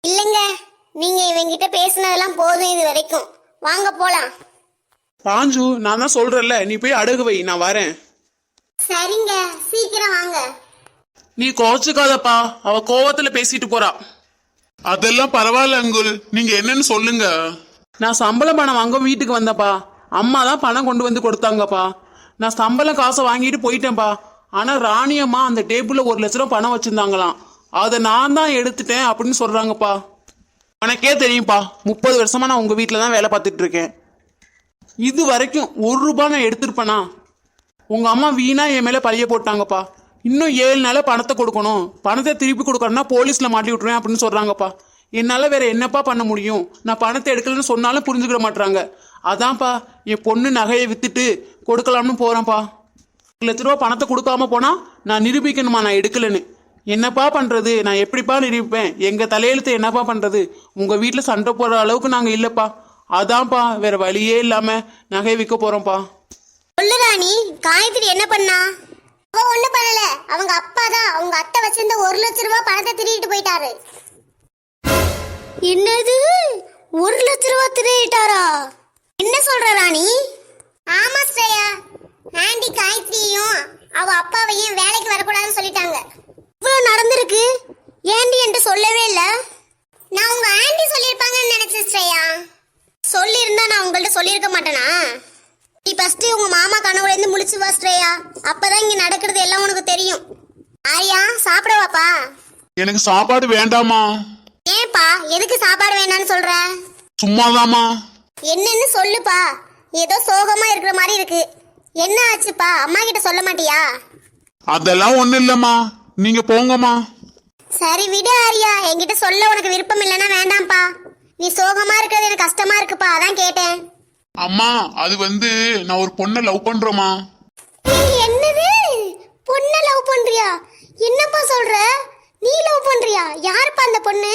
இல்லைங்க, நீங்க இவங்கிட்ட பேசினதெல்லாம் போதும் இது வரைக்கும். வாங்க போலாம். பாஞ்சு, நான் தான் சொல்றேன்ல, நீ போய் அடகு வை, நான் வரேன். சரிங்க, சீக்கிரம் வாங்க. நீ கோச்சுக்காதப்பா, அவ கோவத்துல பேசிட்டு போறா. அதெல்லாம் பரவாயில்ல அங்குல், நீங்க என்னன்னு சொல்லுங்க. நான் சம்பளம் பணம் வாங்க வீட்டுக்கு வந்தப்பா. அம்மா தான் பணம் கொண்டு வந்து கொடுத்தாங்கப்பா. நான் சம்பளம் காசை வாங்கிட்டு போயிட்டேன்ப்பா. ஆனா ராணி அம்மா அந்த டேபிள்ல 1,00,000 பணம் வச்சிருந்தாங்களாம். அதை நான் தான் எடுத்துட்டேன் அப்படின்னு சொல்றாங்கப்பா. உனக்கே தெரியும்ப்பா, 30 வருஷமா நான் உங்க வீட்டில தான் வேலை பார்த்துட்டு இருக்கேன். இது வரைக்கும் 1 ரூபாய் நான் எடுத்திருப்பேனா? உங்க அம்மா வீணா என் மேல பழிய போட்டாங்கப்பா. இன்னும் 7 நாள பணத்தை கொடுக்கணும், பணத்தை திருப்பி கொடுக்கணும்னா போலீஸ்ல மாட்டி விட்டுருவேன் அப்படின்னு சொல்றாங்கப்பா. என்னால வேற என்னப்பா பண்ண முடியும்? நான் பணத்தை எடுக்கலன்னு சொன்னாலும் புரிஞ்சுக்கிட மாட்டாங்க. அதான்ப்பா என் பொண்ணு நகையை வித்துட்டு கொடுக்கலாம்னு போறேன்ப்பா. 1,00,000 பணத்தை கொடுக்காம போனா நான் நிரூபிக்கணுமா நான் எடுக்கலன்னு? என்னப்பா பண்றது? நான் எப்படிப்பா நிரூபிப்பேன்? எங்க தலையெழுத்து என்னப்பா பண்றது? உங்க வீட்டுல சண்டை போடுற அளவுக்கு நாங்க இல்லப்பா. அதான்ப்பா வேற வழியே இல்லாம நகை விற்க போறோம்ப்பா. சொல்லு ராணி, காயத்ரி என்ன பண்ணா? அவ ஒண்ணு பண்ணல. அவங்க அப்பா தான் அவங்க அத்தை வச்சிருந்த 1,00,000 ரூபாய் பணத்தை திருடிட்டு போயிட்டாரு. என்னது, 1,00,000 ரூபாய் திருடிட்டாரா? என்ன சொல்ற ராணி? ஆமா ஸ்ரேயா, ஆண்டி காயத்ரியும் அவ அப்பாவையும் வேலைக்கு வரக்கூடாதுன்னு சொல்லிட்டாங்க. இவ்வளவு நடந்திருக்கு, ஏண்டி என்று சொல்லவே இல்ல? நான் உங்க ஆண்டி சொல்லியிருப்பாங்கன்னு நினைச்சேன் ஸ்ரேயா. சொல்லியிருந்தா நான் உங்கள்ட்ட சொல்லியிருக்க மாட்டேனா? நீ ஃபர்ஸ்ட் உங்க மாமா கனவுல இருந்து முழிச்சு வா ஸ்ரேயா, அப்பதான் இங்க நடக்கிறது எல்லாம் உனக்கு தெரியும். ஆரியா, சாப்பிடவாப்பா? எனக்கு சாப்பாடு வேண்டாமா. ஏன்பா, எதுக்கு சாப்பாடு வேண்டாம்னு சொல்ற? சும்மாதாமா. என்னன்னு சொல்லுப்பா, ஏதோ சோகமா இருக்கிற மாதிரி இருக்கு. என்ன ஆச்சுப்பா? அம்மா கிட்ட சொல்ல மாட்டியா? அதெல்லாம் ஒண்ணு இல்லம்மா, நீங்க போங்கம்மா. சரி விடு ஆரியா, என்கிட்ட சொல்ல உனக்கு விருப்பம் இல்லைன்னா வேண்டாம்ப்பா. நீ சோகமா இருக்கிறது எனக்கு கஷ்டமா இருக்குப்பா, அதான் கேட்டேன். அம்மா, அது நான் ஒரு பொண்ணை லவ் பண்றோமா. என்னது, பொண்ணை லவ் பண்றியா? என்னப்பா சொல்ற? நீ லவ் பண்றியா? யாருப்பா அந்த பொண்ணு?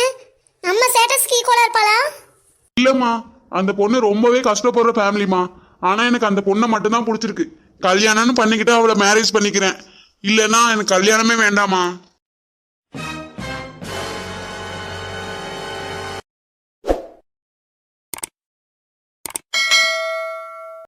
நம்ம ஸ்டேட்டஸ்க்கு ஈக்குவலா இருப்பாளா? இல்லம்மா, அந்த பொண்ணு ரொம்பவே கஷ்டப்படுற ஃபேமிலிமா. ஆனா எனக்கு அந்த பொண்ணை மட்டும்தான் பிடிச்சிருக்கு. கல்யாணம்னு பண்ணிக்கிட்டு அவளை மேரேஜ் பண்ணிக்கிறேன். இல்லைன்னா எனக்கு கல்யாணமே வேண்டாமா.